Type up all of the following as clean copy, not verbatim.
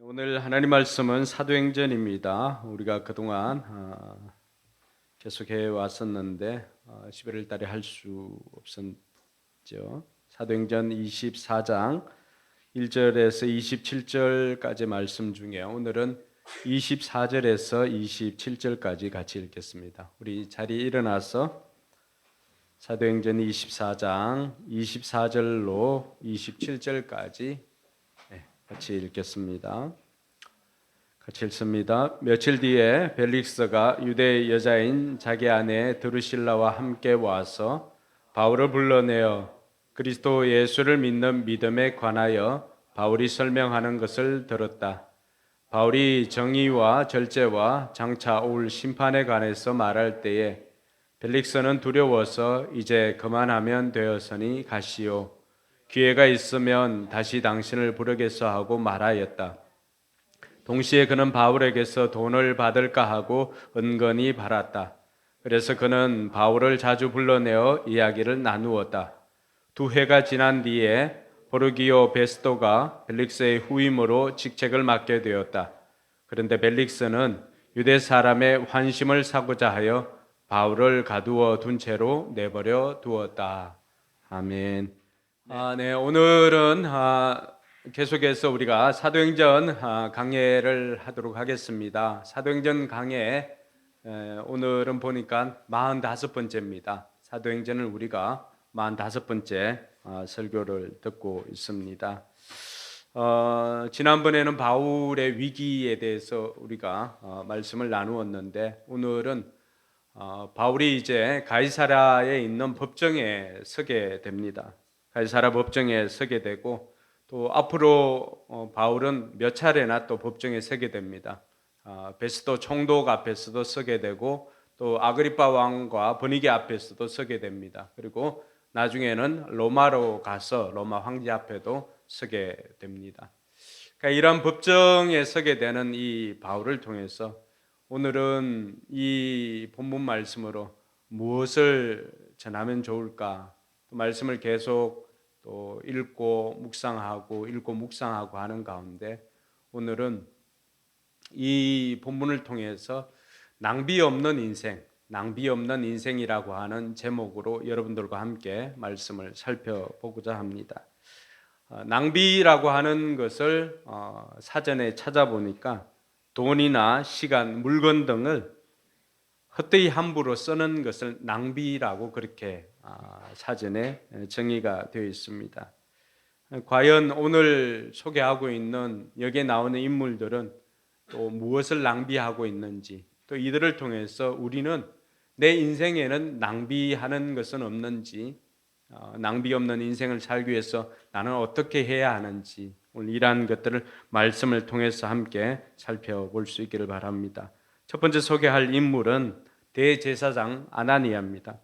오늘 하나님 말씀은 사도행전입니다. 우리가 그동안 계속해 왔었는데 11월 달에 할 수 없었죠. 사도행전 24장 1절에서 27절까지 말씀 중에 오늘은 24절에서 27절까지 같이 읽겠습니다. 우리 자리에 일어나서 사도행전 24장 24절로 27절까지 같이 읽겠습니다. 같이 읽습니다. 며칠 뒤에 벨릭스가 유대 여자인 자기 아내 드루실라와 함께 와서 바울을 불러내어 그리스도 예수를 믿는 믿음에 관하여 바울이 설명하는 것을 들었다. 바울이 정의와 절제와 장차 올 심판에 관해서 말할 때에 벨릭스는 두려워서 이제 그만하면 되었으니 가시오. 기회가 있으면 다시 당신을 부르겠소 하고 말하였다. 동시에 그는 바울에게서 돈을 받을까 하고 은근히 바랐다. 그래서 그는 바울을 자주 불러내어 이야기를 나누었다. 2회가 지난 뒤에 포르기오 베스토가 벨릭스의 후임으로 직책을 맡게 되었다. 그런데 벨릭스는 유대 사람의 환심을 사고자 하여 바울을 가두어 둔 채로 내버려 두었다. 아멘. 네, 오늘은 계속해서 우리가 사도행전 강해를 하도록 하겠습니다. 사도행전 강해 오늘은 보니까 45번째입니다. 사도행전을 우리가 45번째 설교를 듣고 있습니다. 지난번에는 바울의 위기에 대해서 우리가 말씀을 나누었는데 오늘은 바울이 이제 가이사랴에 있는 법정에 서게 됩니다. 가이사랴 법정에 서게 되고 또 앞으로 바울은 몇 차례나 또 법정에 서게 됩니다. 베스도 총독 앞에서도 서게 되고 또 아그리파 왕과 버니게 앞에서도 서게 됩니다. 그리고 나중에는 로마로 가서 로마 황제 앞에도 서게 됩니다. 그러니까 이런 법정에 서게 되는 이 바울을 통해서 오늘은 이 본문 말씀으로 무엇을 전하면 좋을까? 말씀을 계속 또 읽고 묵상하고 하는 가운데 오늘은 이 본문을 통해서 낭비 없는 인생이라고 하는 제목으로 여러분들과 함께 말씀을 살펴보고자 합니다. 낭비라고 하는 것을 사전에 찾아보니까 돈이나 시간, 물건 등을 헛되이 함부로 쓰는 것을 낭비라고 그렇게 사전에 정의가 되어 있습니다. 과연 오늘 소개하고 있는 여기에 나오는 인물들은 또 무엇을 낭비하고 있는지, 또 이들을 통해서 우리는 내 인생에는 낭비하는 것은 없는지, 낭비 없는 인생을 살기 위해서 나는 어떻게 해야 하는지 오늘 이러한 것들을 말씀을 통해서 함께 살펴볼 수 있기를 바랍니다. 첫 번째 소개할 인물은 대제사장 아나니아입니다.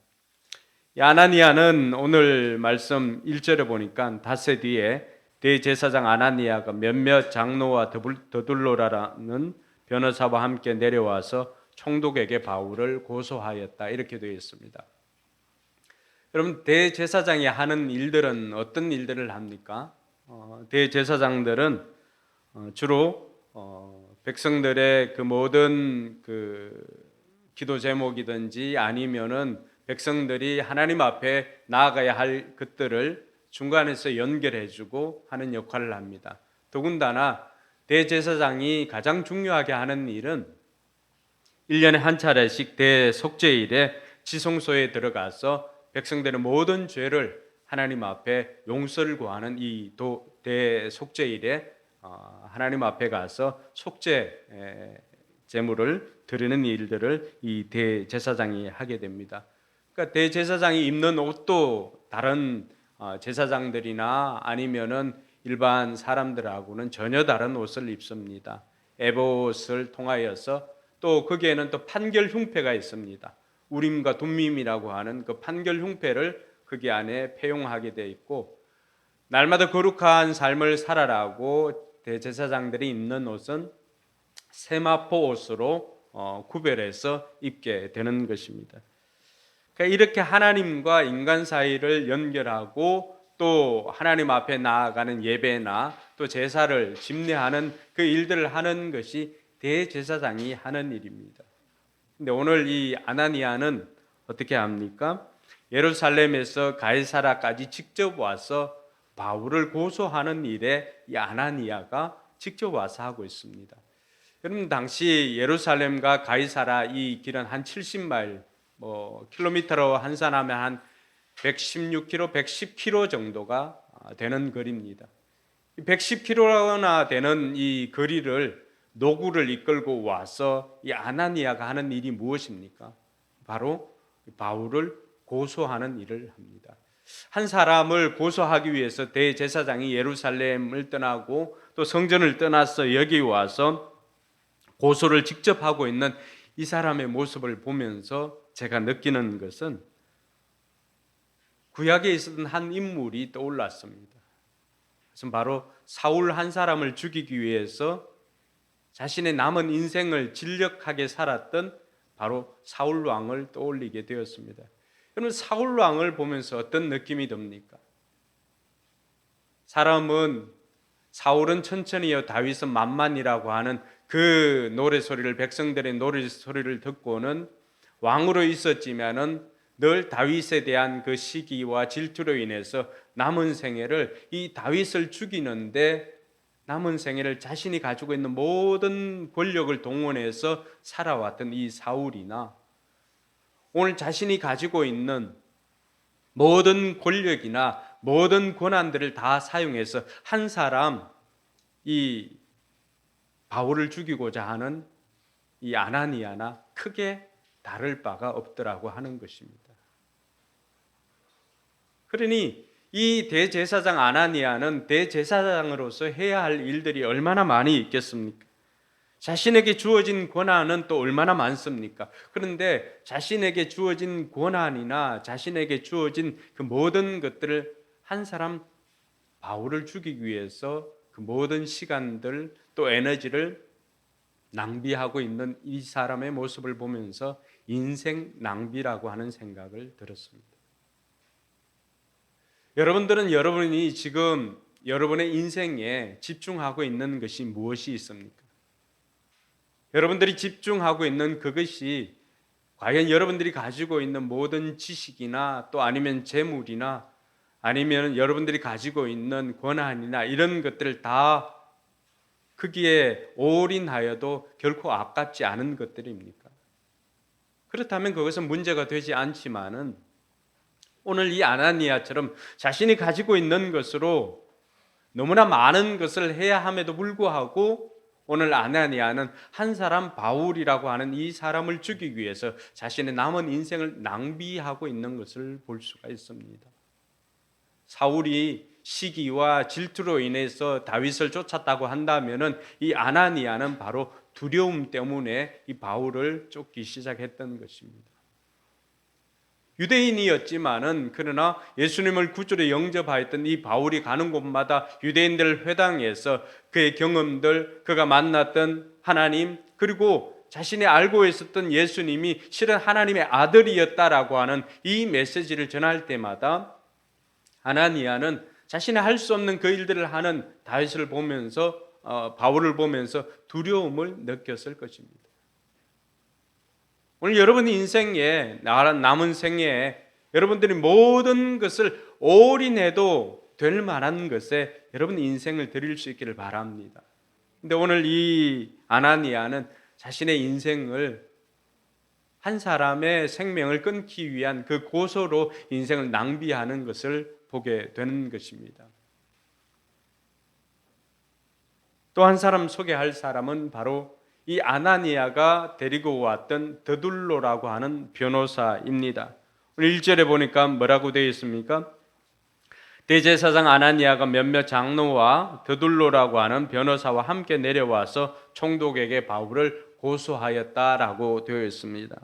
이 아나니아는 오늘 말씀 1절에 보니까 닷새 뒤에 대제사장 아나니아가 몇몇 장로와 더둘로라라는 변호사와 함께 내려와서 총독에게 바울을 고소하였다 이렇게 되어 있습니다. 여러분, 대제사장이 하는 일들은 어떤 일들을 합니까? 대제사장들은 주로 백성들의 그 모든 그 기도 제목이든지 아니면은 백성들이 하나님 앞에 나아가야 할 것들을 중간에서 연결해주고 하는 역할을 합니다. 더군다나 대제사장이 가장 중요하게 하는 일은 1년에 한 차례씩 대속죄일에 지성소에 들어가서 백성들의 모든 죄를 하나님 앞에 용서를 구하는 이 대속죄일에 하나님 앞에 가서 속죄 제물을 드리는 일들을 이 대제사장이 하게 됩니다. 그러니까 대제사장이 입는 옷도 다른 제사장들이나 아니면은 일반 사람들하고는 전혀 다른 옷을 입습니다. 에봇을 통하여서 또 거기에는 또 판결 흉패가 있습니다. 우림과 둠밈이라고 하는 그 판결 흉패를 거기 안에 폐용하게 되어 있고, 날마다 거룩한 삶을 살아라고 대제사장들이 입는 옷은 세마포 옷으로 구별해서 입게 되는 것입니다. 그러니까 이렇게 하나님과 인간 사이를 연결하고 또 하나님 앞에 나아가는 예배나 또 제사를 집례하는 그 일들을 하는 것이 대제사장이 하는 일입니다. 근데 오늘 이 아나니아는 어떻게 합니까? 예루살렘에서 가이사라까지 직접 와서 바울을 고소하는 일에 이 아나니아가 직접 와서 하고 있습니다. 여러분, 당시 예루살렘과 가이사라 이 길은 한 70마일, 킬로미터로 환산하면 한 116km, 110km 정도가 되는 거리입니다. 110km나 되는 이 거리를 노구를 이끌고 와서 이 아나니아가 하는 일이 무엇입니까? 바로 바울을 고소하는 일을 합니다. 한 사람을 고소하기 위해서 대제사장이 예루살렘을 떠나고 또 성전을 떠나서 여기 와서 고소를 직접 하고 있는 이 사람의 모습을 보면서 제가 느끼는 것은 구약에 있었던 한 인물이 떠올랐습니다. 그것은 바로 사울 한 사람을 죽이기 위해서 자신의 남은 인생을 진력하게 살았던 바로 사울 왕을 떠올리게 되었습니다. 여러분, 사울 왕을 보면서 어떤 느낌이 듭니까? 사울은 천천히요 다윗은 만만이라고 하는 그 노래소리를, 백성들의 노래소리를 듣고는 왕으로 있었지만은 늘 다윗에 대한 그 시기와 질투로 인해서 남은 생애를 이 다윗을 죽이는데 남은 생애를 자신이 가지고 있는 모든 권력을 동원해서 살아왔던 이 사울이나 오늘 자신이 가지고 있는 모든 권력이나 모든 권한들을 다 사용해서 한 사람 이 바울을 죽이고자 하는 이 아나니아나 크게 다를 바가 없더라고 하는 것입니다. 그러니 이 대제사장 아나니아는 대제사장으로서 해야 할 일들이 얼마나 많이 있겠습니까? 자신에게 주어진 권한은 또 얼마나 많습니까? 그런데 자신에게 주어진 권한이나 자신에게 주어진 그 모든 것들을 한 사람 바울을 죽이기 위해서 그 모든 시간들 또 에너지를 낭비하고 있는 이 사람의 모습을 보면서 인생 낭비라고 하는 생각을 들었습니다. 여러분들은 여러분이 지금 여러분의 인생에 집중하고 있는 것이 무엇이 있습니까? 여러분들이 집중하고 있는 그것이 과연 여러분들이 가지고 있는 모든 지식이나 또 아니면 재물이나 아니면 여러분들이 가지고 있는 권한이나 이런 것들을 다 거기에 올인하여도 결코 아깝지 않은 것들입니까? 그렇다면 그것은 문제가 되지 않지만은 오늘 이 아나니아처럼 자신이 가지고 있는 것으로 너무나 많은 것을 해야 함에도 불구하고 오늘 아나니아는 한 사람 바울이라고 하는 이 사람을 죽이기 위해서 자신의 남은 인생을 낭비하고 있는 것을 볼 수가 있습니다. 사울이 시기와 질투로 인해서 다윗을 쫓았다고 한다면은 이 아나니아는 바로 두려움 때문에 이 바울을 쫓기 시작했던 것입니다. 유대인이었지만은 그러나 예수님을 구주로 영접하였던 이 바울이 가는 곳마다 유대인들 회당에서 그의 경험들, 그가 만났던 하나님, 그리고 자신이 알고 있었던 예수님이 실은 하나님의 아들이었다라고 하는 이 메시지를 전할 때마다 아나니아는 자신이 할 수 없는 그 일들을 하는 다윗을 보면서 바울을 보면서 두려움을 느꼈을 것입니다. 오늘 여러분의 인생에 남은 생애에 여러분들이 모든 것을 올인해도 될 만한 것에 여러분 인생을 드릴 수 있기를 바랍니다. 근데 오늘 이 아나니아는 자신의 인생을 한 사람의 생명을 끊기 위한 그 고소로 인생을 낭비하는 것을 보게 되는 것입니다. 또 한 사람 소개할 사람은 바로 이 아나니아가 데리고 왔던 드둘로라고 하는 변호사입니다. 오늘 1절에 보니까 뭐라고 되어 있습니까? 대제사장 아나니아가 몇몇 장로와 드둘로라고 하는 변호사와 함께 내려와서 총독에게 바울을 고소하였다라고 되어 있습니다.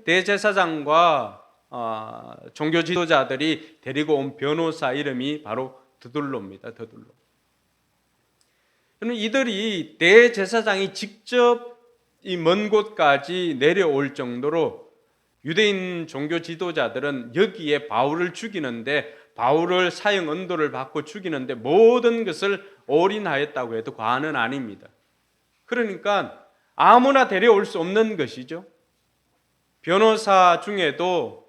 대제사장과 종교 지도자들이 데리고 온 변호사 이름이 바로 드둘로입니다. 드둘로. 이들이 대제사장이 직접 이 먼 곳까지 내려올 정도로 유대인 종교 지도자들은 여기에 바울을 죽이는데 바울을 사형 언도를 받고 죽이는데 모든 것을 올인하였다고 해도 과언은 아닙니다. 그러니까 아무나 데려올 수 없는 것이죠. 변호사 중에도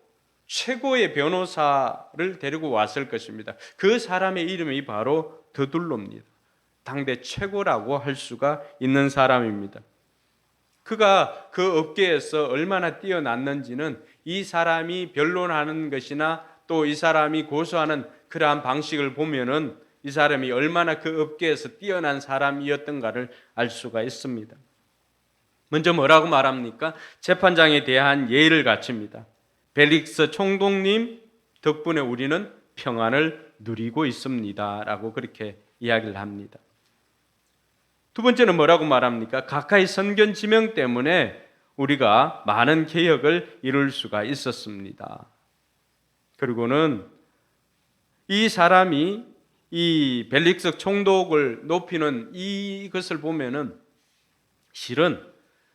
최고의 변호사를 데리고 왔을 것입니다. 그 사람의 이름이 바로 드둘로입니다. 당대 최고라고 할 수가 있는 사람입니다. 그가 그 업계에서 얼마나 뛰어났는지는 이 사람이 변론하는 것이나 또 이 사람이 고소하는 그러한 방식을 보면은 이 사람이 얼마나 그 업계에서 뛰어난 사람이었던가를 알 수가 있습니다. 먼저 뭐라고 말합니까? 재판장에 대한 예의를 갖춥니다. 벨릭스 총독님 덕분에 우리는 평안을 누리고 있습니다 라고 그렇게 이야기를 합니다. 두 번째는 뭐라고 말합니까? 가까이 선견 지명 때문에 우리가 많은 개혁을 이룰 수가 있었습니다. 그리고는 이 사람이 이 벨릭스 총독을 높이는 이것을 보면은 실은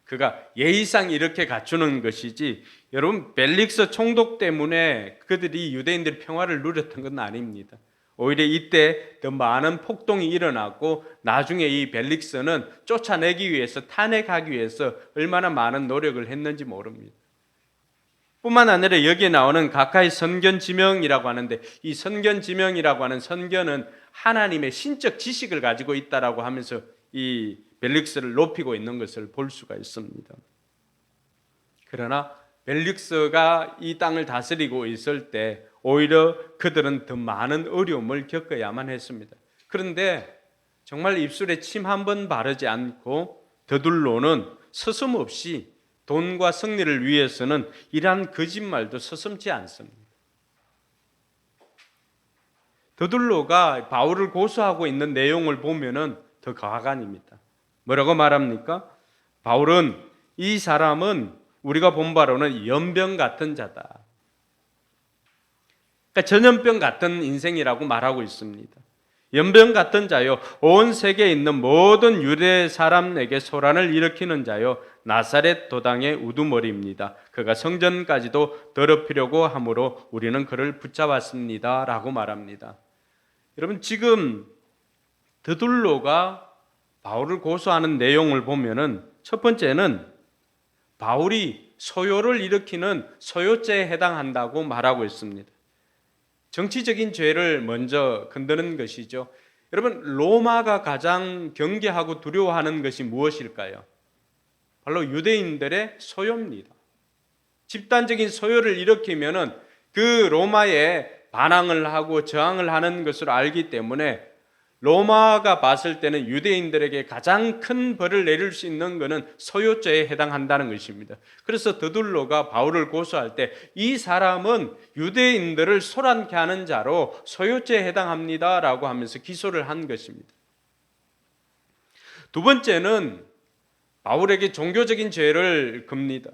그가 예의상 이렇게 갖추는 것이지, 여러분 벨릭스 총독 때문에 그들이 유대인들의 평화를 누렸던 건 아닙니다. 오히려 이때 더 많은 폭동이 일어나고 나중에 이 벨릭스는 쫓아내기 위해서, 탄핵하기 위해서 얼마나 많은 노력을 했는지 모릅니다. 뿐만 아니라 여기에 나오는 가까이 선견지명이라고 하는데, 이 선견지명이라고 하는 선견은 하나님의 신적 지식을 가지고 있다라고 하면서 이 벨릭스를 높이고 있는 것을 볼 수가 있습니다. 그러나 벨릭스가 이 땅을 다스리고 있을 때 오히려 그들은 더 많은 어려움을 겪어야만 했습니다. 그런데 정말 입술에 침 한 번 바르지 않고 드둘로는 서슴없이 돈과 승리를 위해서는 이러한 거짓말도 서슴지 않습니다. 드둘로가 바울을 고소하고 있는 내용을 보면은 더 가관입니다. 뭐라고 말합니까? 바울은 이 사람은 우리가 본 바로는 연병 같은 자다. 그러니까 전염병 같은 인생이라고 말하고 있습니다. 연병 같은 자요, 온 세계에 있는 모든 유대 사람에게 소란을 일으키는 자요, 나사렛 도당의 우두머리입니다. 그가 성전까지도 더럽히려고 하므로 우리는 그를 붙잡았습니다 라고 말합니다. 여러분, 지금 드둘로가 바울을 고소하는 내용을 보면은 첫 번째는 바울이 소요를 일으키는 소요죄에 해당한다고 말하고 있습니다. 정치적인 죄를 먼저 건드는 것이죠. 여러분, 로마가 가장 경계하고 두려워하는 것이 무엇일까요? 바로 유대인들의 소요입니다. 집단적인 소요를 일으키면은 그 로마에 반항을 하고 저항을 하는 것으로 알기 때문에 로마가 봤을 때는 유대인들에게 가장 큰 벌을 내릴 수 있는 것은 소요죄에 해당한다는 것입니다. 그래서 드둘로가 바울을 고소할 때 이 사람은 유대인들을 소란케 하는 자로 소요죄에 해당합니다라고 하면서 기소를 한 것입니다. 두 번째는 바울에게 종교적인 죄를 겁니다.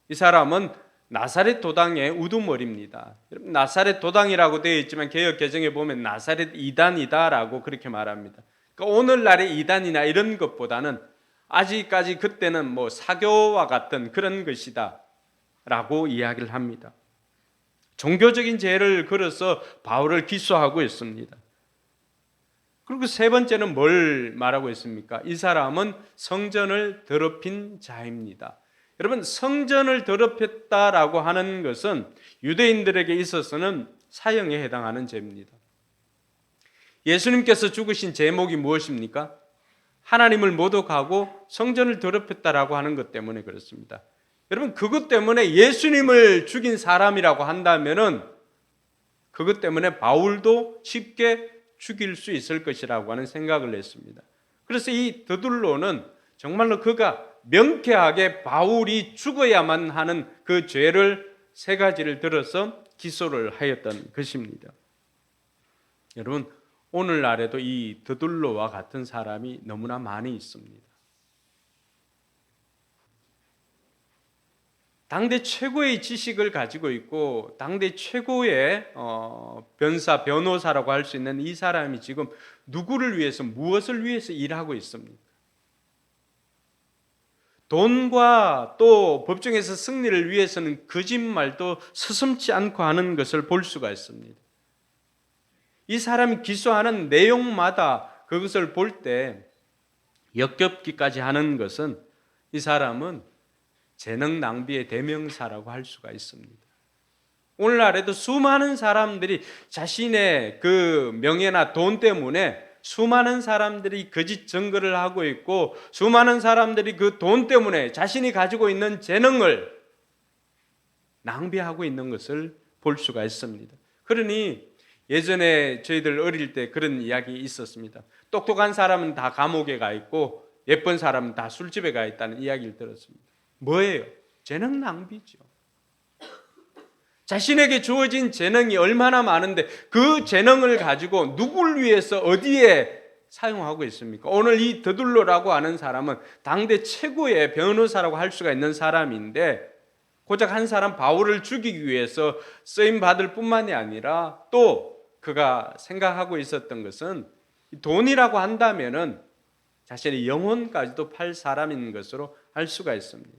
이 사람은 나사렛 도당의 우두머리입니다. 나사렛 도당이라고 되어 있지만 개역 개정에 보면 나사렛 이단이다라고 그렇게 말합니다. 그러니까 오늘날의 이단이나 이런 것보다는 아직까지 그때는 뭐 사교와 같은 그런 것이다라고 이야기를 합니다. 종교적인 죄를 걸어서 바울을 기소하고 있습니다. 그리고 세 번째는 뭘 말하고 있습니까? 이 사람은 성전을 더럽힌 자입니다. 여러분, 성전을 더럽혔다라고 하는 것은 유대인들에게 있어서는 사형에 해당하는 죄입니다. 예수님께서 죽으신 제목이 무엇입니까? 하나님을 모독하고 성전을 더럽혔다라고 하는 것 때문에 그렇습니다. 여러분, 그것 때문에 예수님을 죽인 사람이라고 한다면은 그것 때문에 바울도 쉽게 죽일 수 있을 것이라고 하는 생각을 했습니다. 그래서 이 드둘로는 정말로 그가 명쾌하게 바울이 죽어야만 하는 그 죄를 세 가지를 들어서 기소를 하였던 것입니다. 여러분, 오늘날에도 이 드둘로와 같은 사람이 너무나 많이 있습니다. 당대 최고의 지식을 가지고 있고 당대 최고의 변호사라고 할 수 있는 이 사람이 지금 누구를 위해서, 무엇을 위해서 일하고 있습니까? 돈과 또 법정에서 승리를 위해서는 거짓말도 서슴지 않고 하는 것을 볼 수가 있습니다. 이 사람이 기소하는 내용마다 그것을 볼 때 역겹기까지 하는 것은 이 사람은 재능 낭비의 대명사라고 할 수가 있습니다. 오늘날에도 수많은 사람들이 자신의 그 명예나 돈 때문에 수많은 사람들이 거짓 증거를 하고 있고, 수많은 사람들이 그 돈 때문에 자신이 가지고 있는 재능을 낭비하고 있는 것을 볼 수가 있습니다. 그러니 예전에 저희들 어릴 때 그런 이야기 있었습니다. 똑똑한 사람은 다 감옥에 가 있고 예쁜 사람은 다 술집에 가 있다는 이야기를 들었습니다. 뭐예요? 재능 낭비죠. 자신에게 주어진 재능이 얼마나 많은데 그 재능을 가지고 누굴 위해서 어디에 사용하고 있습니까? 오늘 이 더둘로라고 하는 사람은 당대 최고의 변호사라고 할 수가 있는 사람인데, 고작 한 사람 바울을 죽이기 위해서 쓰임 받을 뿐만이 아니라 또 그가 생각하고 있었던 것은 돈이라고 한다면은 자신의 영혼까지도 팔 사람인 것으로 알 수가 있습니다.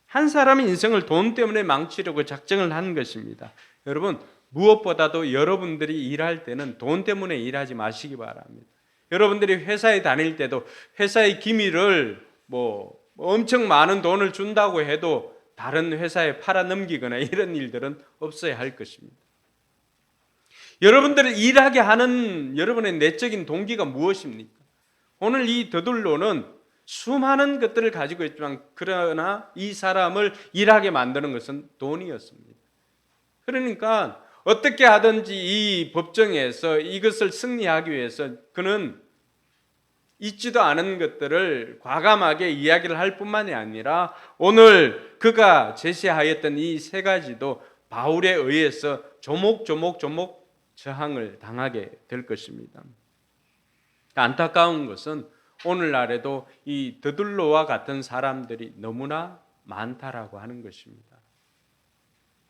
한 사람의 인생을 돈 때문에 망치려고 작정을 한 것입니다. 여러분, 무엇보다도 여러분들이 일할 때는 돈 때문에 일하지 마시기 바랍니다. 여러분들이 회사에 다닐 때도 회사의 기밀을 엄청 많은 돈을 준다고 해도 다른 회사에 팔아 넘기거나 이런 일들은 없어야 할 것입니다. 여러분들을 일하게 하는 여러분의 내적인 동기가 무엇입니까? 오늘 이 더둘로는 수많은 것들을 가지고 있지만 그러나 이 사람을 일하게 만드는 것은 돈이었습니다. 그러니까 어떻게 하든지 이 법정에서 이것을 승리하기 위해서 그는 있지도 않은 것들을 과감하게 이야기를 할 뿐만이 아니라 오늘 그가 제시하였던 이 세 가지도 바울에 의해서 조목조목 저항을 당하게 될 것입니다. 안타까운 것은 오늘날에도 이 더둘로와 같은 사람들이 너무나 많다라고 하는 것입니다.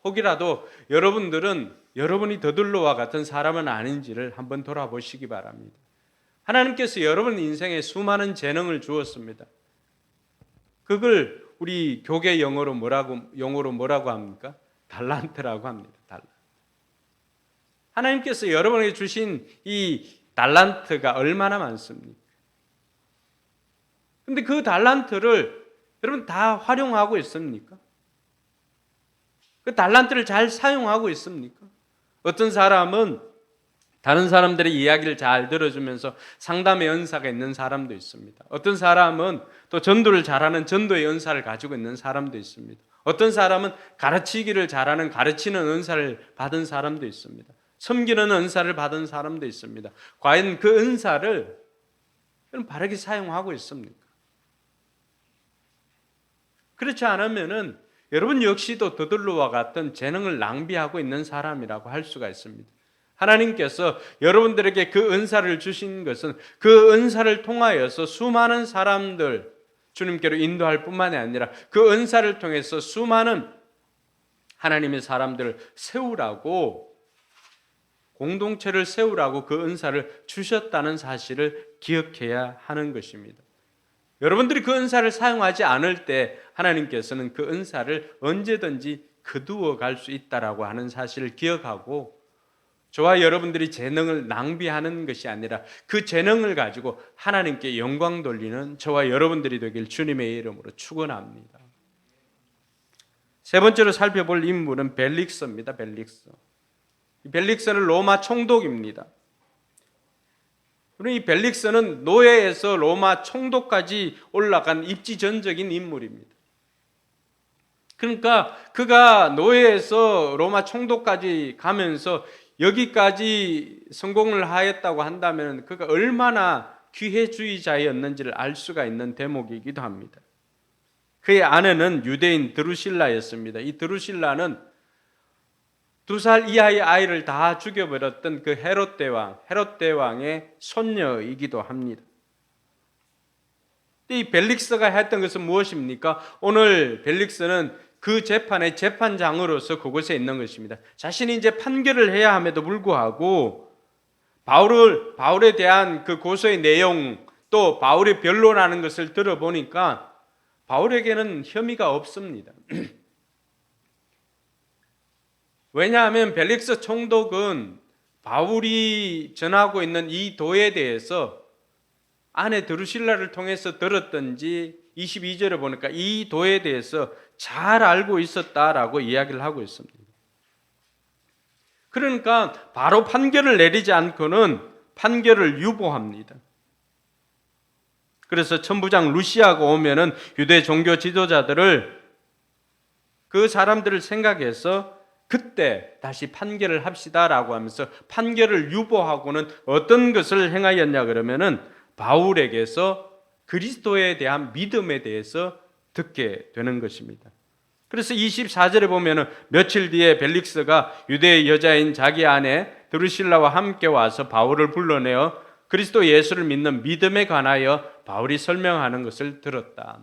혹이라도 여러분들은 여러분이 더둘로와 같은 사람은 아닌지를 한번 돌아보시기 바랍니다. 하나님께서 여러분 인생에 수많은 재능을 주었습니다. 그걸 우리 교계 용어로 뭐라고 합니까? 달란트라고 합니다. 하나님께서 여러분에게 주신 이 달란트가 얼마나 많습니까? 근데 그 달란트를 여러분 다 활용하고 있습니까? 그 달란트를 잘 사용하고 있습니까? 어떤 사람은 다른 사람들의 이야기를 잘 들어주면서 상담의 은사가 있는 사람도 있습니다. 어떤 사람은 또 전도를 잘하는 전도의 은사를 가지고 있는 사람도 있습니다. 어떤 사람은 가르치기를 잘하는 가르치는 은사를 받은 사람도 있습니다. 섬기는 은사를 받은 사람도 있습니다. 과연 그 은사를 바르게 사용하고 있습니까? 그렇지 않으면은 여러분 역시도 더둘로와 같은 재능을 낭비하고 있는 사람이라고 할 수가 있습니다. 하나님께서 여러분들에게 그 은사를 주신 것은 그 은사를 통하여서 수많은 사람들 주님께로 인도할 뿐만이 아니라 그 은사를 통해서 수많은 하나님의 사람들을 세우라고, 공동체를 세우라고 그 은사를 주셨다는 사실을 기억해야 하는 것입니다. 여러분들이 그 은사를 사용하지 않을 때 하나님께서는 그 은사를 언제든지 거두어 갈 수 있다라고 하는 사실을 기억하고, 저와 여러분들이 재능을 낭비하는 것이 아니라 그 재능을 가지고 하나님께 영광 돌리는 저와 여러분들이 되길 주님의 이름으로 축원합니다. 세 번째로 살펴볼 인물은 벨릭스입니다. 벨릭스는 로마 총독입니다. 이 벨릭스는 노예에서 로마 총독까지 올라간 입지전적인 인물입니다. 그러니까 그가 노예에서 로마 총독까지 가면서 여기까지 성공을 하였다고 한다면 그가 얼마나 기회주의자였는지를 알 수가 있는 대목이기도 합니다. 그의 아내는 유대인 드루실라였습니다. 이 드루실라는 2살 이하의 아이를 다 죽여버렸던 그 헤롯 대왕의 손녀이기도 합니다. 이 벨릭스가 했던 것은 무엇입니까? 오늘 벨릭스는 그 재판의 재판장으로서 그곳에 있는 것입니다. 자신이 이제 판결을 해야 함에도 불구하고 바울에 대한 그 고소의 내용, 또 바울의 변론하는 것을 들어보니까 바울에게는 혐의가 없습니다. 왜냐하면 벨릭스 총독은 바울이 전하고 있는 이 도에 대해서 아내 드루실라를 통해서 들었던지 22절에 보니까 이 도에 대해서 잘 알고 있었다라고 이야기를 하고 있습니다. 그러니까 바로 판결을 내리지 않고는 판결을 유보합니다. 그래서 천부장 루시아가 오면은 유대 종교 지도자들을 그 사람들을 생각해서 그때 다시 판결을 합시다라고 하면서 판결을 유보하고는 어떤 것을 행하였냐 그러면은 바울에게서 그리스도에 대한 믿음에 대해서 듣게 되는 것입니다. 그래서 24절에 보면은 며칠 뒤에 벨릭스가 유대의 여자인 자기 아내 드루실라와 함께 와서 바울을 불러내어 그리스도 예수를 믿는 믿음에 관하여 바울이 설명하는 것을 들었다.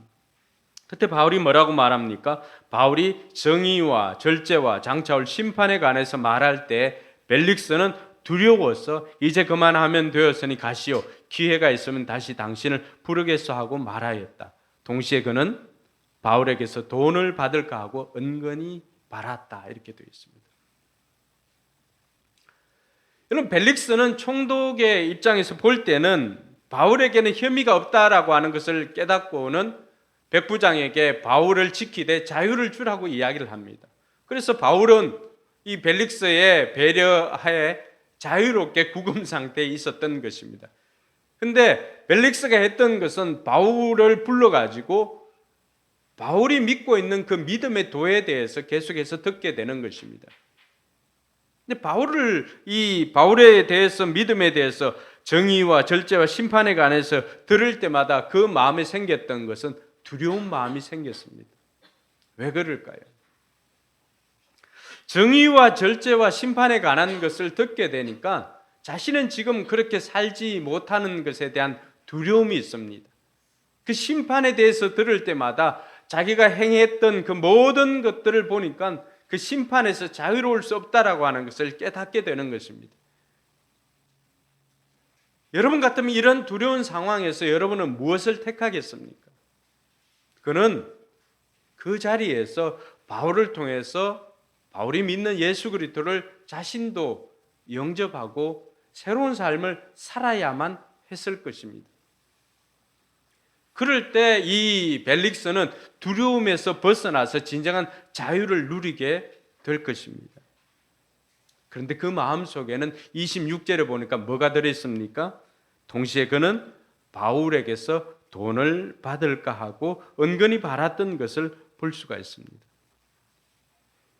그때 바울이 뭐라고 말합니까? 바울이 정의와 절제와 장차 올 심판에 관해서 말할 때 벨릭스는 두려워서 이제 그만하면 되었으니 가시오. 기회가 있으면 다시 당신을 부르겠소 하고 말하였다. 동시에 그는 바울에게서 돈을 받을까 하고 은근히 바랐다. 이렇게 되어 있습니다. 여러분, 벨릭스는 총독의 입장에서 볼 때는 바울에게는 혐의가 없다라고 하는 것을 깨닫고는 백부장에게 바울을 지키되 자유를 주라고 이야기를 합니다. 그래서 바울은 이 벨릭스의 배려하에 자유롭게 구금 상태에 있었던 것입니다. 근데 벨릭스가 했던 것은 바울을 불러가지고 바울이 믿고 있는 그 믿음의 도에 대해서 계속해서 듣게 되는 것입니다. 근데 바울에 대해서 믿음에 대해서 정의와 절제와 심판에 관해서 들을 때마다 그 마음에 생겼던 것은 두려운 마음이 생겼습니다. 왜 그럴까요? 정의와 절제와 심판에 관한 것을 듣게 되니까 자신은 지금 그렇게 살지 못하는 것에 대한 두려움이 있습니다. 그 심판에 대해서 들을 때마다 자기가 행했던 그 모든 것들을 보니까 그 심판에서 자유로울 수 없다라고 하는 것을 깨닫게 되는 것입니다. 여러분 같으면 이런 두려운 상황에서 여러분은 무엇을 택하겠습니까? 그는 그 자리에서 바울을 통해서 바울이 믿는 예수 그리스도를 자신도 영접하고 새로운 삶을 살아야만 했을 것입니다. 그럴 때 이 벨릭스는 두려움에서 벗어나서 진정한 자유를 누리게 될 것입니다. 그런데 그 마음 속에는 26절에 보니까 뭐가 들어있습니까? 동시에 그는 바울에게서 돈을 받을까 하고 은근히 바랐던 것을 볼 수가 있습니다.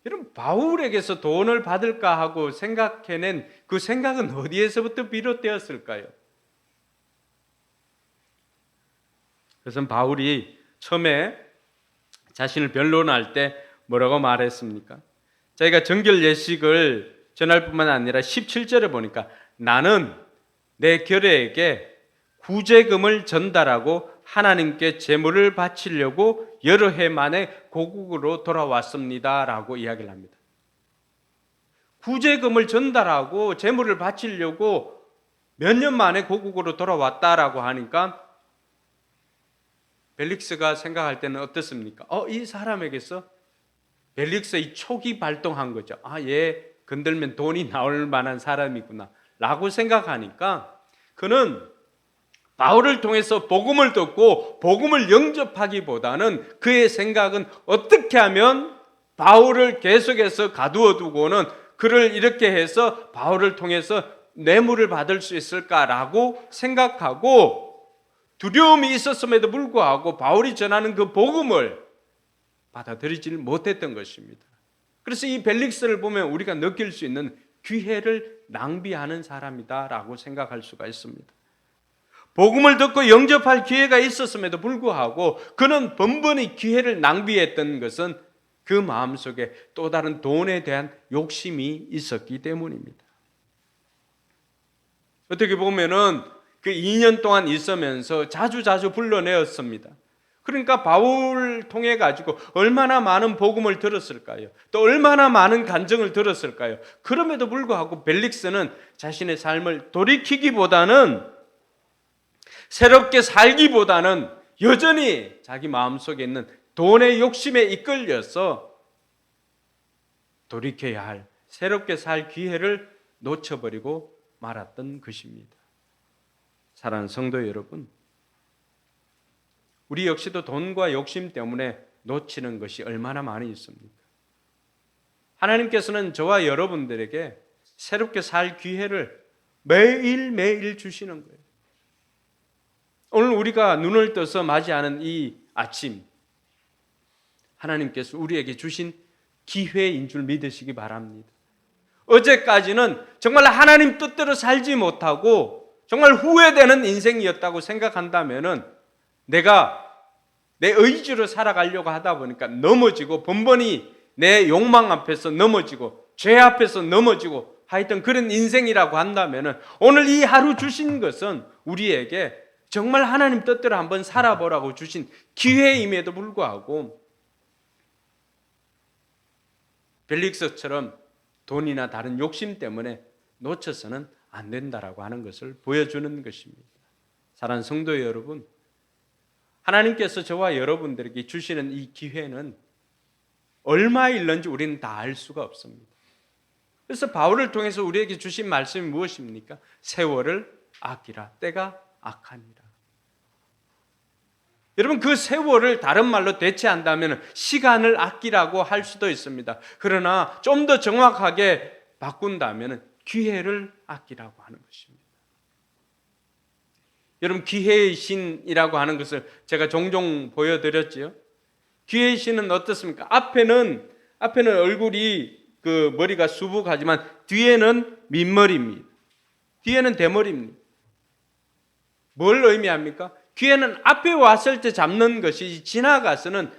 여러분, 바울에게서 돈을 받을까 하고 생각해낸 그 생각은 어디에서부터 비롯되었을까요? 그래서 바울이 처음에 자신을 변론할 때 뭐라고 말했습니까? 자기가 정결 예식을 전할 뿐만 아니라 17절에 보니까 나는 내 결례에게 구제금을 전달하고 하나님께 제물을 바치려고 여러 해 만에 고국으로 돌아왔습니다 라고 이야기를 합니다. 구제금을 전달하고 제물을 바치려고 몇 년 만에 고국으로 돌아왔다라고 하니까 벨릭스가 생각할 때는 어떻습니까? 이 사람에게서 벨릭스의 촉이 발동한 거죠. 얘 건들면 돈이 나올 만한 사람이구나 라고 생각하니까 그는 바울을 통해서 복음을 듣고 복음을 영접하기보다는 그의 생각은 어떻게 하면 바울을 계속해서 가두어 두고는 그를 이렇게 해서 바울을 통해서 뇌물을 받을 수 있을까라고 생각하고 두려움이 있었음에도 불구하고 바울이 전하는 그 복음을 받아들이지 못했던 것입니다. 그래서 이 벨릭스를 보면 우리가 느낄 수 있는 기회를 낭비하는 사람이다라고 생각할 수가 있습니다. 복음을 듣고 영접할 기회가 있었음에도 불구하고 그는 번번이 기회를 낭비했던 것은 그 마음속에 또 다른 돈에 대한 욕심이 있었기 때문입니다. 어떻게 보면은 그 2년 동안 있으면서 자주 불러내었습니다. 그러니까 바울 통해 가지고 얼마나 많은 복음을 들었을까요? 또 얼마나 많은 간증을 들었을까요? 그럼에도 불구하고 벨릭스는 자신의 삶을 돌이키기보다는 새롭게 살기보다는 여전히 자기 마음속에 있는 돈의 욕심에 이끌려서 돌이켜야 할 새롭게 살 기회를 놓쳐버리고 말았던 것입니다. 사랑하는 성도 여러분, 우리 역시도 돈과 욕심 때문에 놓치는 것이 얼마나 많이 있습니까? 하나님께서는 저와 여러분들에게 새롭게 살 기회를 매일매일 주시는 거예요. 오늘 우리가 눈을 떠서 맞이하는 이 아침, 하나님께서 우리에게 주신 기회인 줄 믿으시기 바랍니다. 어제까지는 정말 하나님 뜻대로 살지 못하고 정말 후회되는 인생이었다고 생각한다면은 내가 내 의지로 살아가려고 하다 보니까 넘어지고 번번이 내 욕망 앞에서 넘어지고 죄 앞에서 넘어지고 하여튼 그런 인생이라고 한다면은 오늘 이 하루 주신 것은 우리에게 정말 하나님 뜻대로 한번 살아보라고 주신 기회임에도 불구하고 벨릭스처럼 돈이나 다른 욕심 때문에 놓쳐서는 안 된다라고 하는 것을 보여주는 것입니다. 사랑하는 성도 여러분, 하나님께서 저와 여러분들에게 주시는 이 기회는 얼마일는지 우리는 다 알 수가 없습니다. 그래서 바울을 통해서 우리에게 주신 말씀이 무엇입니까? 세월을 아끼라, 때가 악하니라. 여러분, 그 세월을 다른 말로 대체한다면 시간을 아끼라고 할 수도 있습니다. 그러나 좀 더 정확하게 바꾼다면 기회를 아끼라고 하는 것입니다. 여러분, 기회의 신이라고 하는 것을 제가 종종 보여드렸지요. 기회의 신은 어떻습니까? 앞에는 얼굴이 그 머리가 수북하지만 뒤에는 민머리입니다. 뒤에는 대머리입니다. 뭘 의미합니까? 기회는 앞에 왔을 때 잡는 것이 지나가서는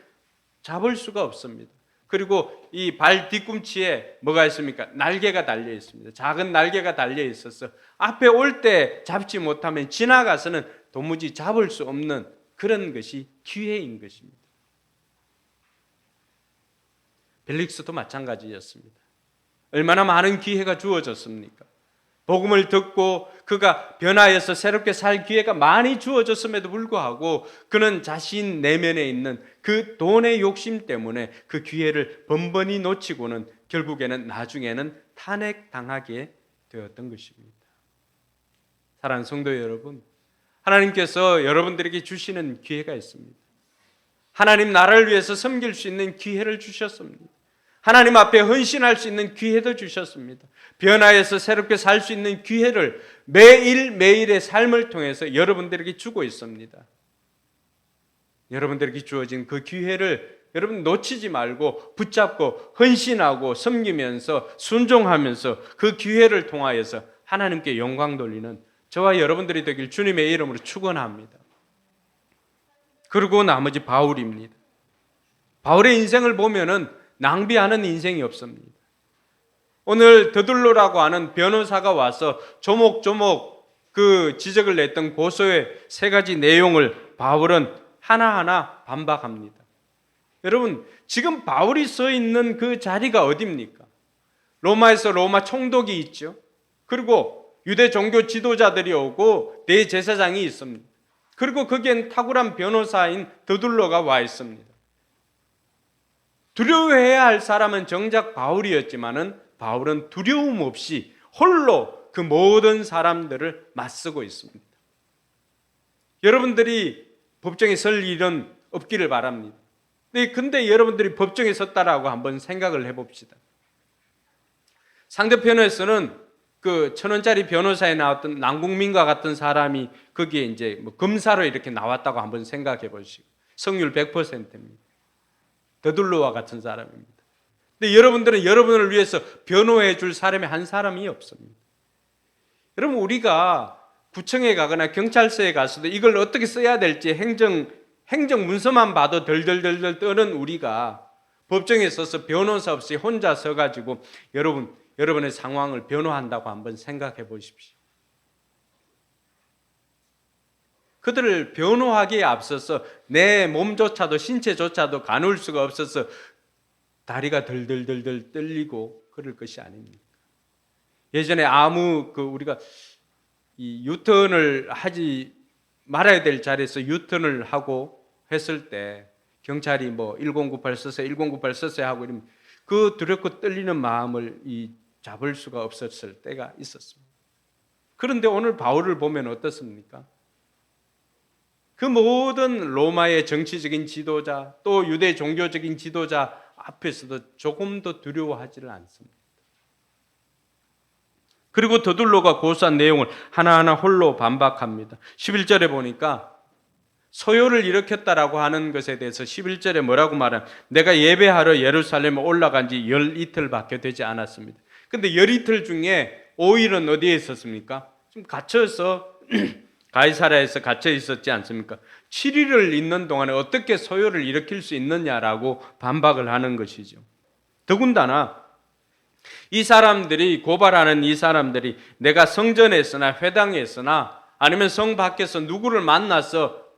잡을 수가 없습니다. 그리고 이 발 뒤꿈치에 뭐가 있습니까? 날개가 달려 있습니다. 작은 날개가 달려 있어서 앞에 올 때 잡지 못하면 지나가서는 도무지 잡을 수 없는 그런 것이 기회인 것입니다. 벨릭스도 마찬가지였습니다. 얼마나 많은 기회가 주어졌습니까? 복음을 듣고 그가 변화해서 새롭게 살 기회가 많이 주어졌음에도 불구하고 그는 자신 내면에 있는 그 돈의 욕심 때문에 그 기회를 번번이 놓치고는 결국에는 나중에는 탄핵당하게 되었던 것입니다. 사랑하는 성도 여러분, 하나님께서 여러분들에게 주시는 기회가 있습니다. 하나님 나라를 위해서 섬길 수 있는 기회를 주셨습니다. 하나님 앞에 헌신할 수 있는 기회도 주셨습니다. 변화해서 새롭게 살 수 있는 기회를 매일매일의 삶을 통해서 여러분들에게 주고 있습니다. 여러분들에게 주어진 그 기회를 여러분 놓치지 말고 붙잡고 헌신하고 섬기면서 순종하면서 그 기회를 통하여서 하나님께 영광 돌리는 저와 여러분들이 되길 주님의 이름으로 축원합니다. 그리고 나머지 바울입니다. 바울의 인생을 보면은 낭비하는 인생이 없습니다. 오늘 더둘로라고 하는 변호사가 와서 조목조목 그 지적을 냈던 고소의 세 가지 내용을 바울은 하나하나 반박합니다. 여러분, 지금 바울이 서 있는 그 자리가 어디입니까? 로마에서 로마 총독이 있죠. 그리고 유대 종교 지도자들이 오고 대제사장이 있습니다. 그리고 거기엔 탁월한 변호사인 더둘로가 와 있습니다. 두려워해야 할 사람은 정작 바울이었지만은 바울은 두려움 없이 홀로 그 모든 사람들을 맞서고 있습니다. 여러분들이 법정에 설 일은 없기를 바랍니다. 근데 여러분들이 법정에 섰다라고 한번 생각을 해봅시다. 상대편에서는 그 1,000원짜리 변호사에 나왔던 남궁민과 같은 사람이 거기에 이제 뭐 검사로 이렇게 나왔다고 한번 생각해 보시고 성률 100%입니다. 더둘로와 같은 사람입니다. 근데 여러분들은 여러분을 위해서 변호해 줄 사람이 한 사람이 없습니다. 여러분, 우리가 구청에 가거나 경찰서에 가서도 이걸 어떻게 써야 될지 행정 문서만 봐도 덜덜덜덜 떠는 우리가 법정에 서서 변호사 없이 혼자 서가지고 여러분의 상황을 변호한다고 한번 생각해 보십시오. 그들을 변호하기에 앞서서 내 몸조차도 신체조차도 가눌 수가 없어서 다리가 덜덜덜덜 떨리고 그럴 것이 아닙니까? 예전에 우리가 이 유턴을 하지 말아야 될 자리에서 유턴을 하고 했을 때 경찰이 뭐 1098 써서 1098 썼어야 하고 이러면 그 두렵고 떨리는 마음을 잡을 수가 없었을 때가 있었습니다. 그런데 오늘 바울을 보면 어떻습니까? 그 모든 로마의 정치적인 지도자 또 유대 종교적인 지도자 앞에서도 조금도 두려워하지를 않습니다. 그리고 더둘로가 고수한 내용을 하나하나 홀로 반박합니다. 11절에 보니까 소요를 일으켰다라고 하는 것에 대해서 11절에 뭐라고 말하면 내가 예배하러 예루살렘에 올라간 지 열 이틀밖에 되지 않았습니다. 근데 열 이틀 중에 5일은 어디에 있었습니까? 지금 갇혀서 가이사랴에서 갇혀 있었지 않습니까? 7일을 있는 동안에 어떻게 소요를 일으킬 수 있느냐라고 반박을 하는 것이죠. 더군다나 이 사람들이 고발하는 이 사람들이 내가 성전에서나 회당에서나 아니면 성 밖에서 누구를 만나서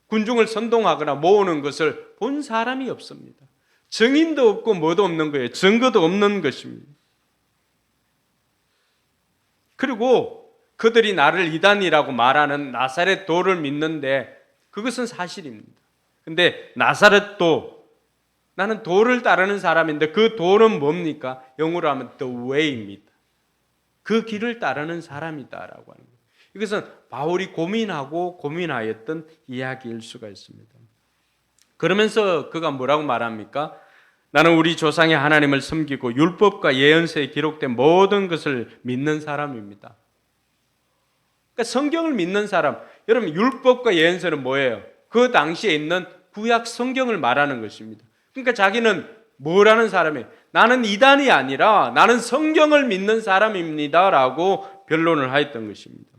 군중을 선동하거나 모으는 것을 본 사람이 없습니다. 증인도 없고 뭐도 없는 거예요. 증거도 없는 것입니다. 그리고 그들이 나를 이단이라고 말하는 나사렛 도를 믿는데 그것은 사실입니다. 근데 나사렛 도, 나는 도를 따르는 사람인데 그 도는 뭡니까? 영어로 하면 the way입니다. 그 길을 따르는 사람이다라고 하는 거예요. 이것은 바울이 고민하였던 이야기일 수가 있습니다. 그러면서 그가 뭐라고 말합니까? 나는 우리 조상의 하나님을 섬기고 율법과 예언서에 기록된 모든 것을 믿는 사람입니다. 그러니까 성경을 믿는 사람, 여러분 율법과 예언서는 뭐예요? 그 당시에 있는 구약 성경을 말하는 것입니다. 그러니까 자기는 뭐라는 사람이에요? 나는 이단이 아니라 나는 성경을 믿는 사람입니다라고 변론을 하였던 것입니다.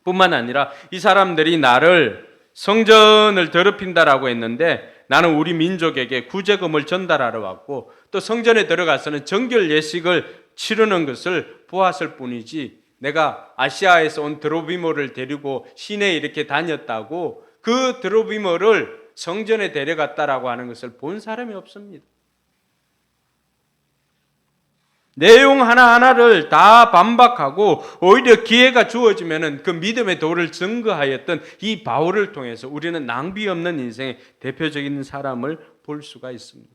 뿐만 아니라 이 사람들이 나를 성전을 더럽힌다라고 했는데 나는 우리 민족에게 구제금을 전달하러 왔고 또 성전에 들어가서는 정결 예식을 치르는 것을 보았을 뿐이지 내가 아시아에서 온 드로비모를 데리고 시내에 이렇게 다녔다고 그 드로비모를 성전에 데려갔다라고 하는 것을 본 사람이 없습니다. 내용 하나하나를 다 반박하고 오히려 기회가 주어지면 그 믿음의 도를 증거하였던 이 바울을 통해서 우리는 낭비 없는 인생의 대표적인 사람을 볼 수가 있습니다.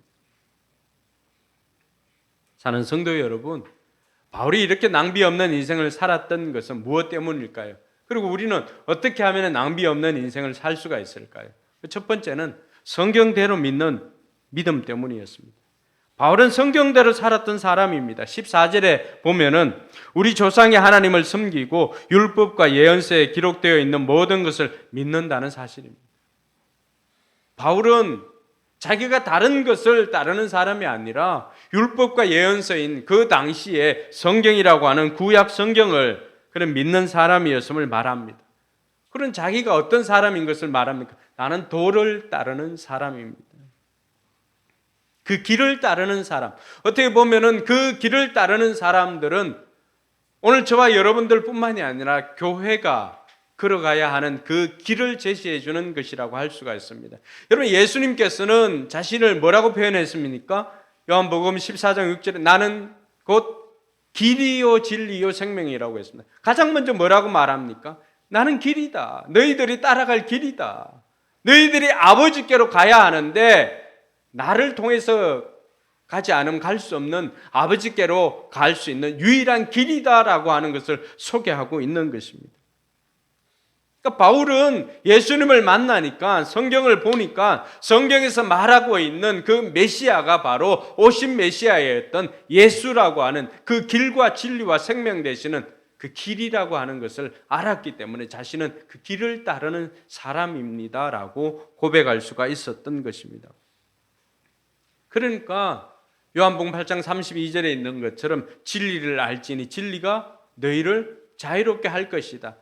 사는 성도 여러분, 바울이 이렇게 낭비 없는 인생을 살았던 것은 무엇 때문일까요? 그리고 우리는 어떻게 하면 낭비 없는 인생을 살 수가 있을까요? 첫 번째는 성경대로 믿는 믿음 때문이었습니다. 바울은 성경대로 살았던 사람입니다. 14절에 보면은 우리 조상의 하나님을 섬기고 율법과 예언서에 기록되어 있는 모든 것을 믿는다는 사실입니다. 바울은 자기가 다른 것을 따르는 사람이 아니라 율법과 예언서인 그 당시에 성경이라고 하는 구약 성경을 그런 믿는 사람이었음을 말합니다. 그런 자기가 어떤 사람인 것을 말합니까? 나는 도를 따르는 사람입니다. 그 길을 따르는 사람. 어떻게 보면은 그 길을 따르는 사람들은 오늘 저와 여러분들 뿐만이 아니라 교회가 걸어가야 하는 그 길을 제시해 주는 것이라고 할 수가 있습니다. 여러분 예수님께서는 자신을 뭐라고 표현했습니까? 요한복음 14장 6절에 나는 곧 길이요 진리요 생명이라고 했습니다. 가장 먼저 뭐라고 말합니까? 나는 길이다. 너희들이 따라갈 길이다. 너희들이 아버지께로 가야 하는데 나를 통해서 가지 않으면 갈 수 없는 아버지께로 갈 수 있는 유일한 길이다라고 하는 것을 소개하고 있는 것입니다. 그러니까 바울은 예수님을 만나니까 성경을 보니까 성경에서 말하고 있는 그 메시아가 바로 오신 메시아였던 예수라고 하는 그 길과 진리와 생명 되시는 그 길이라고 하는 것을 알았기 때문에 자신은 그 길을 따르는 사람입니다라고 고백할 수가 있었던 것입니다. 그러니까 요한복음 8장 32절에 있는 것처럼 진리를 알지니 진리가 너희를 자유롭게 할 것이다.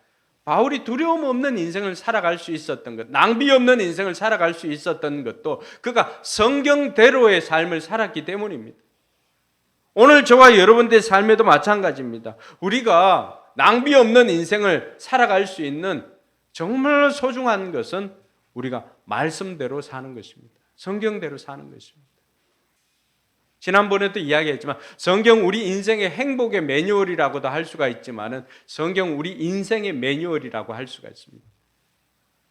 바울이 두려움 없는 인생을 살아갈 수 있었던 것, 낭비 없는 인생을 살아갈 수 있었던 것도 그가 성경대로의 삶을 살았기 때문입니다. 오늘 저와 여러분들의 삶에도 마찬가지입니다. 우리가 낭비 없는 인생을 살아갈 수 있는 정말 소중한 것은 우리가 말씀대로 사는 것입니다. 성경대로 사는 것입니다. 지난번에도 이야기했지만 성경 우리 인생의 행복의 매뉴얼이라고도 할 수가 있지만은 성경 우리 인생의 매뉴얼이라고 할 수가 있습니다.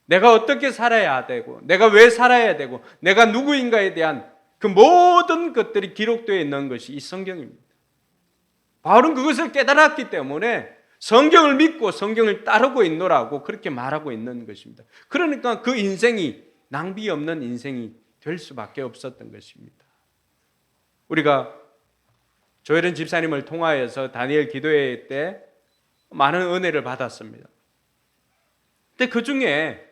내가 어떻게 살아야 되고 내가 왜 살아야 되고 내가 누구인가에 대한 그 모든 것들이 기록되어 있는 것이 이 성경입니다. 바울은 그것을 깨달았기 때문에 성경을 믿고 성경을 따르고 있노라고 그렇게 말하고 있는 것입니다. 그러니까 그 인생이 낭비 없는 인생이 될 수밖에 없었던 것입니다. 우리가 조혜련 집사님을 통하여서 다니엘 기도회 때 많은 은혜를 받았습니다. 근데 그 중에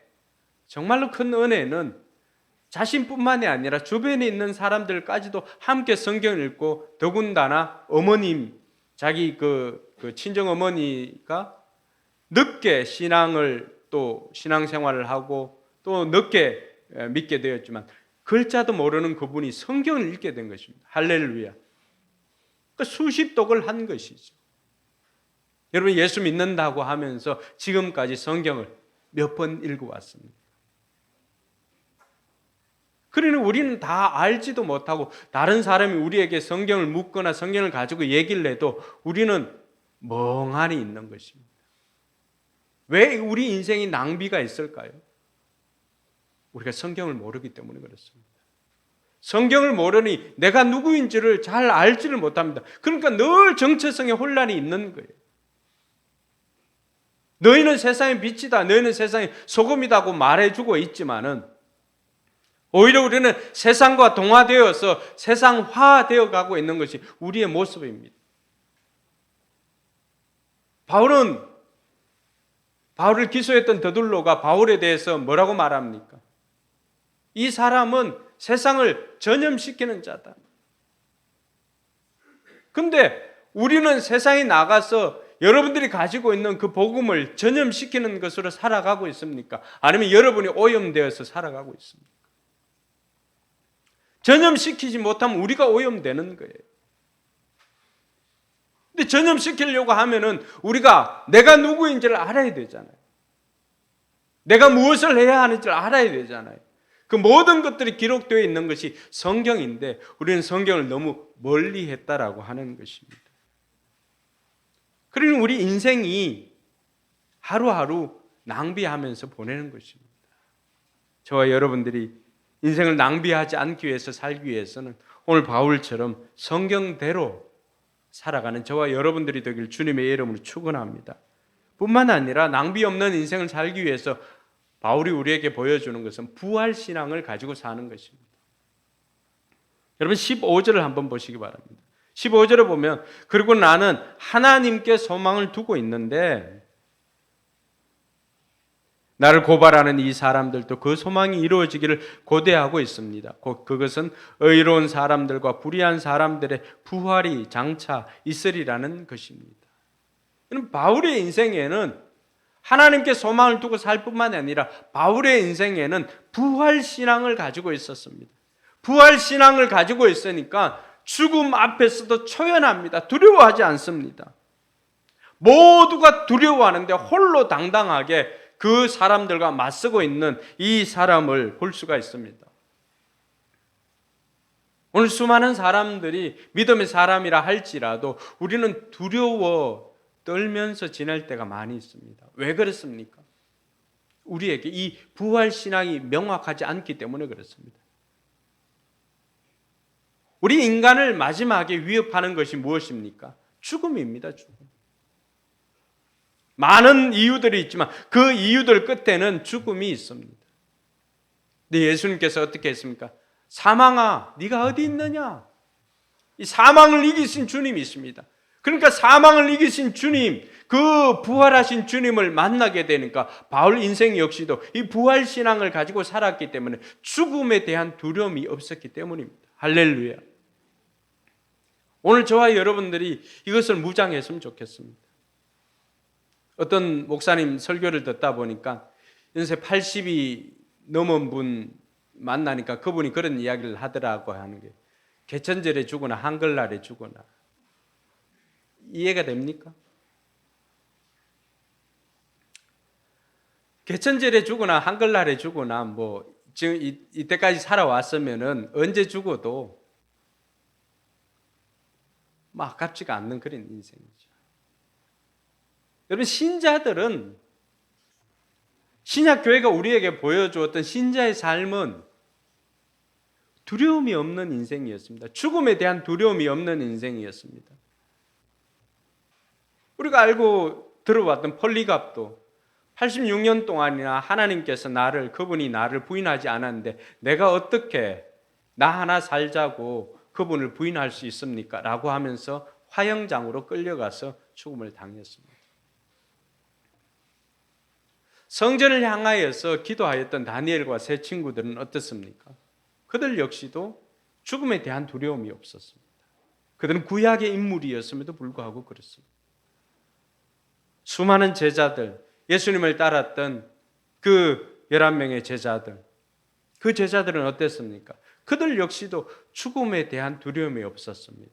정말로 큰 은혜는 자신뿐만이 아니라 주변에 있는 사람들까지도 함께 성경을 읽고 더군다나 어머님, 자기 그 친정 어머니가 늦게 신앙생활을 하고 또 늦게 믿게 되었지만 글자도 모르는 그분이 성경을 읽게 된 것입니다. 할렐루야. 그 수십 독을 한 것이죠. 여러분 예수 믿는다고 하면서 지금까지 성경을 몇 번 읽어왔습니다. 그러니 우리는 다 알지도 못하고 다른 사람이 우리에게 성경을 묻거나 성경을 가지고 얘기를 해도 우리는 멍하니 있는 것입니다. 왜 우리 인생이 낭비가 있을까요? 우리가 성경을 모르기 때문에 그렇습니다. 성경을 모르니 내가 누구인지를 잘 알지를 못합니다. 그러니까 늘 정체성에 혼란이 있는 거예요. 너희는 세상의 빛이다, 너희는 세상의 소금이다고 말해주고 있지만은 오히려 우리는 세상과 동화되어서 세상화되어 가고 있는 것이 우리의 모습입니다. 바울을 기소했던 더둘로가 바울에 대해서 뭐라고 말합니까? 이 사람은 세상을 전염시키는 자다. 근데 우리는 세상에 나가서 여러분들이 가지고 있는 그 복음을 전염시키는 것으로 살아가고 있습니까? 아니면 여러분이 오염되어서 살아가고 있습니까? 전염시키지 못하면 우리가 오염되는 거예요. 근데 전염시키려고 하면은 우리가 내가 누구인지를 알아야 되잖아요. 내가 무엇을 해야 하는지를 알아야 되잖아요. 그 모든 것들이 기록되어 있는 것이 성경인데 우리는 성경을 너무 멀리 했다라고 하는 것입니다. 그러니 우리 인생이 하루하루 낭비하면서 보내는 것입니다. 저와 여러분들이 인생을 낭비하지 않기 위해서 살기 위해서는 오늘 바울처럼 성경대로 살아가는 저와 여러분들이 되길 주님의 이름으로 축원합니다. 뿐만 아니라 낭비 없는 인생을 살기 위해서 바울이 우리에게 보여주는 것은 부활신앙을 가지고 사는 것입니다. 여러분 15절을 한번 보시기 바랍니다. 15절을 보면 그리고 나는 하나님께 소망을 두고 있는데 나를 고발하는 이 사람들도 그 소망이 이루어지기를 고대하고 있습니다. 그것은 의로운 사람들과 불의한 사람들의 부활이 장차 있으리라는 것입니다. 바울의 인생에는 하나님께 소망을 두고 살 뿐만 아니라 바울의 인생에는 부활신앙을 가지고 있었습니다. 부활신앙을 가지고 있으니까 죽음 앞에서도 초연합니다. 두려워하지 않습니다. 모두가 두려워하는데 홀로 당당하게 그 사람들과 맞서고 있는 이 사람을 볼 수가 있습니다. 오늘 수많은 사람들이 믿음의 사람이라 할지라도 우리는 두려워 떨면서 지낼 때가 많이 있습니다. 왜 그렇습니까? 우리에게 이 부활신앙이 명확하지 않기 때문에 그렇습니다. 우리 인간을 마지막에 위협하는 것이 무엇입니까? 죽음입니다. 죽음. 많은 이유들이 있지만 그 이유들 끝에는 죽음이 있습니다. 근데 예수님께서 어떻게 했습니까? 사망아, 네가 어디 있느냐? 이 사망을 이기신 주님이 있습니다. 그러니까 사망을 이기신 주님, 그 부활하신 주님을 만나게 되니까 바울 인생 역시도 이 부활신앙을 가지고 살았기 때문에 죽음에 대한 두려움이 없었기 때문입니다. 할렐루야. 오늘 저와 여러분들이 이것을 무장했으면 좋겠습니다. 어떤 목사님 설교를 듣다 보니까 연세 80이 넘은 분 만나니까 그분이 그런 이야기를 하더라고 하는 게 개천절에 죽거나 한글날에 죽거나 이해가 됩니까? 개천절에 죽거나 한글날에 죽거나 뭐 지금 이때까지 살아왔으면은 언제 죽어도 뭐 아깝지가 않는 그런 인생이죠. 여러분 신자들은 신약교회가 우리에게 보여주었던 신자의 삶은 두려움이 없는 인생이었습니다. 죽음에 대한 두려움이 없는 인생이었습니다. 우리가 알고 들어왔던 폴리갑도 86년 동안이나 하나님께서 그분이 나를 부인하지 않았는데 내가 어떻게 나 하나 살자고 그분을 부인할 수 있습니까? 라고 하면서 화형장으로 끌려가서 죽음을 당했습니다. 성전을 향하여서 기도하였던 다니엘과 세 친구들은 어떻습니까? 그들 역시도 죽음에 대한 두려움이 없었습니다. 그들은 구약의 인물이었음에도 불구하고 그렇습니다. 수많은 제자들, 예수님을 따랐던 그 11명의 제자들, 그 제자들은 어땠습니까? 그들 역시도 죽음에 대한 두려움이 없었습니다.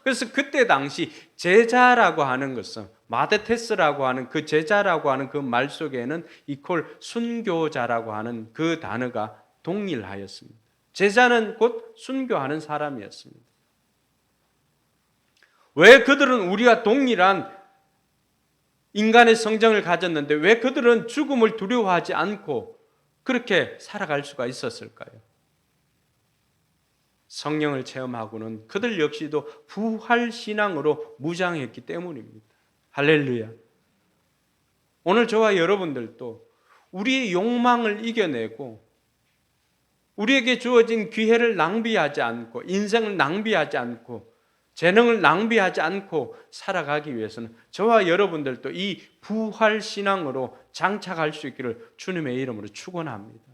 그래서 그때 당시 제자라고 하는 것은 마데테스라고 하는 그 제자라고 하는 그 말 속에는 이퀄 순교자라고 하는 그 단어가 동일하였습니다. 제자는 곧 순교하는 사람이었습니다. 왜 그들은 우리와 동일한 인간의 성정을 가졌는데 왜 그들은 죽음을 두려워하지 않고 그렇게 살아갈 수가 있었을까요? 성령을 체험하고는 그들 역시도 부활신앙으로 무장했기 때문입니다. 할렐루야. 오늘 저와 여러분들도 우리의 욕망을 이겨내고 우리에게 주어진 기회를 낭비하지 않고 인생을 낭비하지 않고 재능을 낭비하지 않고 살아가기 위해서는 저와 여러분들도 이 부활신앙으로 장착할 수 있기를 주님의 이름으로 축원합니다.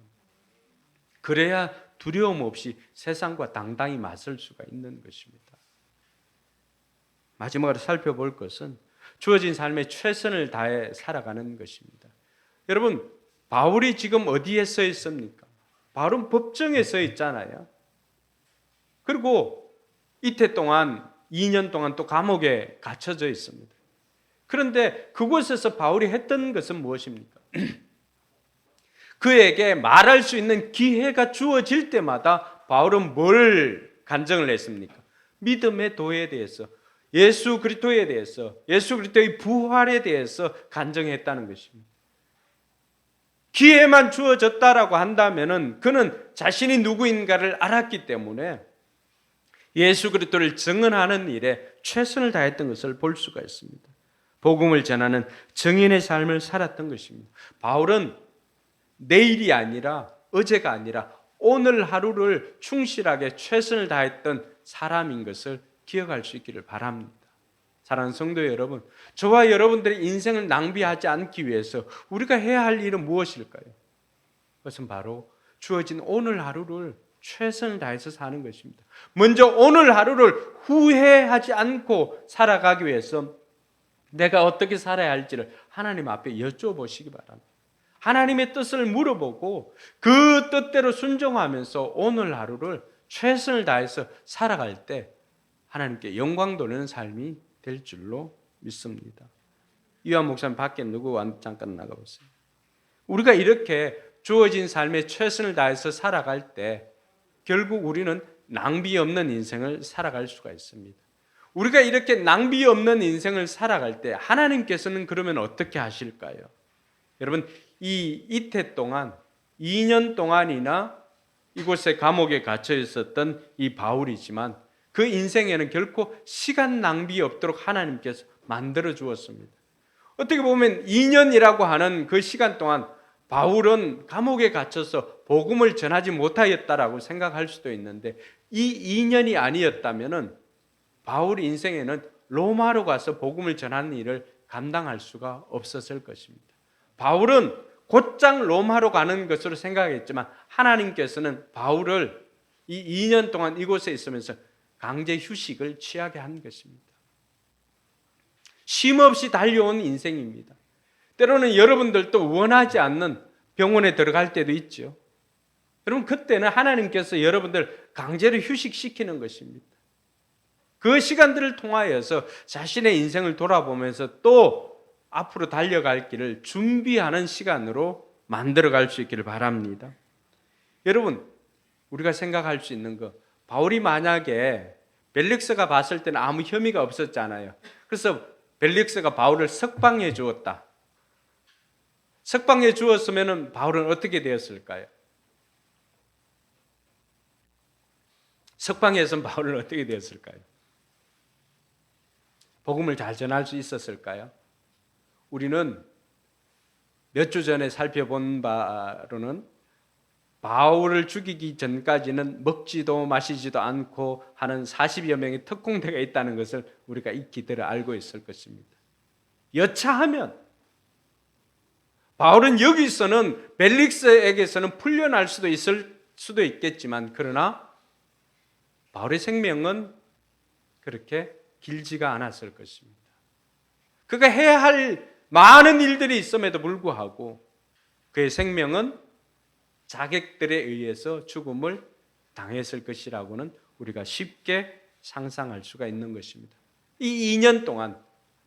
그래야 두려움 없이 세상과 당당히 맞설 수가 있는 것입니다. 마지막으로 살펴볼 것은 주어진 삶에 최선을 다해 살아가는 것입니다. 여러분, 바울이 지금 어디에 서 있습니까? 바울은 법정에 서 있잖아요. 그리고 이태 동안 2년 동안 또 감옥에 갇혀져 있습니다. 그런데 그곳에서 바울이 했던 것은 무엇입니까? 그에게 말할 수 있는 기회가 주어질 때마다 바울은 뭘 간증을 했습니까? 믿음의 도에 대해서, 예수 그리스도에 대해서, 예수 그리스도의 부활에 대해서 간증했다는 것입니다. 기회만 주어졌다라고 한다면은 그는 자신이 누구인가를 알았기 때문에 예수 그리스도를 증언하는 일에 최선을 다했던 것을 볼 수가 있습니다. 복음을 전하는 증인의 삶을 살았던 것입니다. 바울은 내일이 아니라 어제가 아니라 오늘 하루를 충실하게 최선을 다했던 사람인 것을 기억할 수 있기를 바랍니다. 사랑하는 성도 여러분, 저와 여러분들의 인생을 낭비하지 않기 위해서 우리가 해야 할 일은 무엇일까요? 그것은 바로 주어진 오늘 하루를 최선을 다해서 사는 것입니다. 먼저 오늘 하루를 후회하지 않고 살아가기 위해서 내가 어떻게 살아야 할지를 하나님 앞에 여쭤보시기 바랍니다. 하나님의 뜻을 물어보고 그 뜻대로 순종하면서 오늘 하루를 최선을 다해서 살아갈 때 하나님께 영광 돌리는 삶이 될 줄로 믿습니다. 이완 목사님 밖에 누구 잠깐 나가보세요. 우리가 이렇게 주어진 삶에 최선을 다해서 살아갈 때 결국 우리는 낭비 없는 인생을 살아갈 수가 있습니다. 우리가 이렇게 낭비 없는 인생을 살아갈 때 하나님께서는 그러면 어떻게 하실까요? 여러분, 이 이태 동안 2년 동안이나 이곳에 감옥에 갇혀 있었던 이 바울이지만 그 인생에는 결코 시간 낭비 없도록 하나님께서 만들어 주었습니다. 어떻게 보면 2년이라고 하는 그 시간 동안 바울은 감옥에 갇혀서 복음을 전하지 못하였다라고 생각할 수도 있는데 이 2년이 아니었다면은 바울 인생에는 로마로 가서 복음을 전하는 일을 감당할 수가 없었을 것입니다. 바울은 곧장 로마로 가는 것으로 생각했지만 하나님께서는 바울을 이 2년 동안 이곳에 있으면서 강제 휴식을 취하게 한 것입니다. 쉼없이 달려온 인생입니다. 때로는 여러분들도 원하지 않는 병원에 들어갈 때도 있죠. 여러분, 그때는 하나님께서 여러분들 강제로 휴식시키는 것입니다. 그 시간들을 통하여서 자신의 인생을 돌아보면서 또 앞으로 달려갈 길을 준비하는 시간으로 만들어갈 수 있기를 바랍니다. 여러분, 우리가 생각할 수 있는 거, 바울이 만약에 벨릭스가 봤을 때는 아무 혐의가 없었잖아요. 그래서 벨릭스가 바울을 석방해 주었다. 석방해 주었으면 바울은 어떻게 되었을까요? 석방에선 바울은 어떻게 되었을까요? 복음을 잘 전할 수 있었을까요? 우리는 몇 주 전에 살펴본 바로는 바울을 죽이기 전까지는 먹지도 마시지도 않고 하는 40여 명의 특공대가 있다는 것을 우리가 익히들어 알고 있을 것입니다. 여차하면 바울은 여기서는 벨릭스에게서는 풀려날 수도 있을 수도 있겠지만, 그러나 바울의 생명은 그렇게 길지가 않았을 것입니다. 그가 해야 할 많은 일들이 있음에도 불구하고 그의 생명은 자객들에 의해서 죽음을 당했을 것이라고는 우리가 쉽게 상상할 수가 있는 것입니다. 이 2년 동안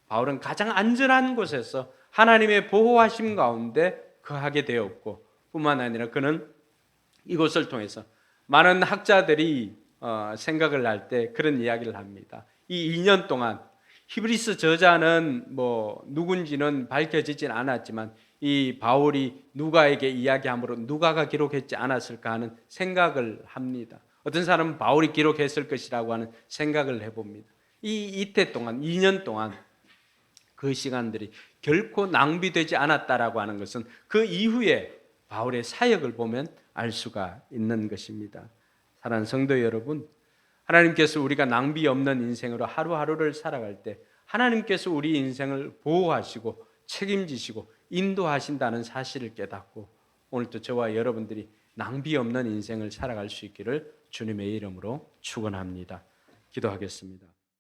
바울은 가장 안전한 곳에서 하나님의 보호하심 가운데 거하게 되었고, 뿐만 아니라 그는 이곳을 통해서 많은 학자들이 생각을 할 때 그런 이야기를 합니다. 이 2년 동안 히브리서 저자는 누군지는 밝혀지진 않았지만 이 바울이 누가에게 이야기함으로 누가가 기록했지 않았을까 하는 생각을 합니다. 어떤 사람은 바울이 기록했을 것이라고 하는 생각을 해봅니다. 이때 동안 2년 동안 그 시간들이 결코 낭비되지 않았다라고 하는 것은 그 이후에 바울의 사역을 보면 알 수가 있는 것입니다. 사랑하는 성도 여러분, 하나님께서 우리가 낭비 없는 인생으로 하루하루를 살아갈 때 하나님께서 우리 인생을 보호하시고 책임지시고 인도하신다는 사실을 깨닫고 오늘도 저와 여러분들이 낭비 없는 인생을 살아갈 수 있기를 주님의 이름으로 축원합니다. 기도하겠습니다.